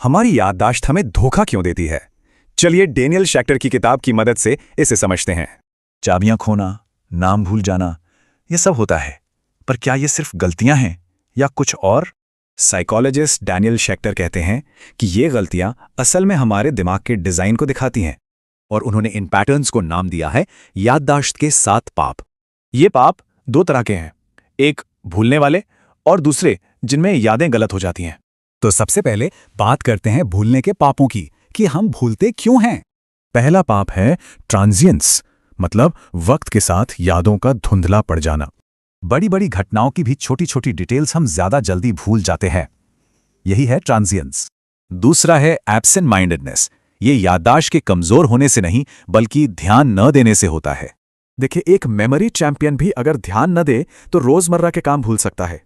हमारी याददाश्त हमें धोखा क्यों देती है? चलिए डेनियल शेक्टर की किताब की मदद से इसे समझते हैं। चाबियां खोना, नाम भूल जाना, ये सब होता है। पर क्या ये सिर्फ गलतियां हैं या कुछ और? साइकोलॉजिस्ट डेनियल शेक्टर कहते हैं कि ये गलतियां असल में हमारे दिमाग के डिजाइन को दिखाती हैं, और उन्होंने इन पैटर्न्स को नाम दिया है याददाश्त के 7 पाप। ये पाप 2 तरह के हैं, एक भूलने वाले और दूसरे जिनमें यादें गलत हो जाती हैं। तो सबसे पहले बात करते हैं भूलने के पापों की, कि हम भूलते क्यों हैं। पहला पाप है ट्रांजिएंस, मतलब वक्त के साथ यादों का धुंधला पड़ जाना। बड़ी बड़ी घटनाओं की भी छोटी छोटी डिटेल्स हम ज्यादा जल्दी भूल जाते हैं, यही है ट्रांजिएंस। दूसरा है एब्सेंट माइंडेडनेस। ये याददाश्त के कमजोर होने से नहीं बल्कि ध्यान न देने से होता है। देखिए, एक मेमोरी चैंपियन भी अगर ध्यान न दे तो रोजमर्रा के काम भूल सकता है।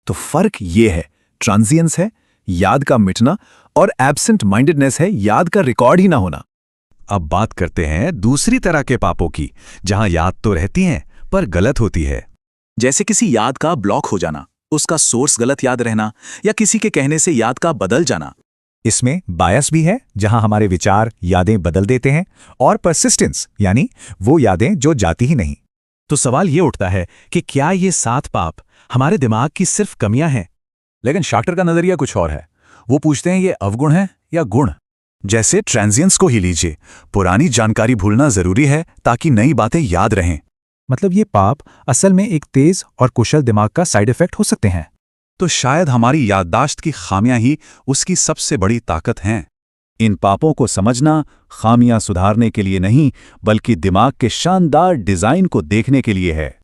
तो फर्क ये है, ट्रांजिएंस है याद का मिटना और एब्सेंट माइंडेडनेस है याद का रिकॉर्ड ही ना होना। अब बात करते हैं दूसरी तरह के पापों की, जहां याद तो रहती है पर गलत होती है। जैसे किसी याद का ब्लॉक हो जाना, उसका सोर्स गलत याद रहना या किसी के कहने से याद का बदल जाना। इसमें बायस भी है, जहां हमारे विचार यादें बदल देते हैं, और परसिस्टेंस, यानी वो यादें जो जाती ही नहीं। तो सवाल ये उठता है कि क्या ये 7 पाप हमारे दिमाग की सिर्फ कमियां हैं? लेकिन शेक्टर का नजरिया कुछ और है। वो पूछते हैं ये अवगुण है या गुण। जैसे ट्रांजिएंस को ही लीजिए, पुरानी जानकारी भूलना जरूरी है ताकि नई बातें याद रहें। मतलब ये पाप असल में एक तेज और कुशल दिमाग का साइड इफेक्ट हो सकते हैं। तो शायद हमारी याददाश्त की खामियां ही उसकी सबसे बड़ी ताकत हैं। इन पापों को समझना खामियां सुधारने के लिए नहीं, बल्कि दिमाग के शानदार डिजाइन को देखने के लिए है।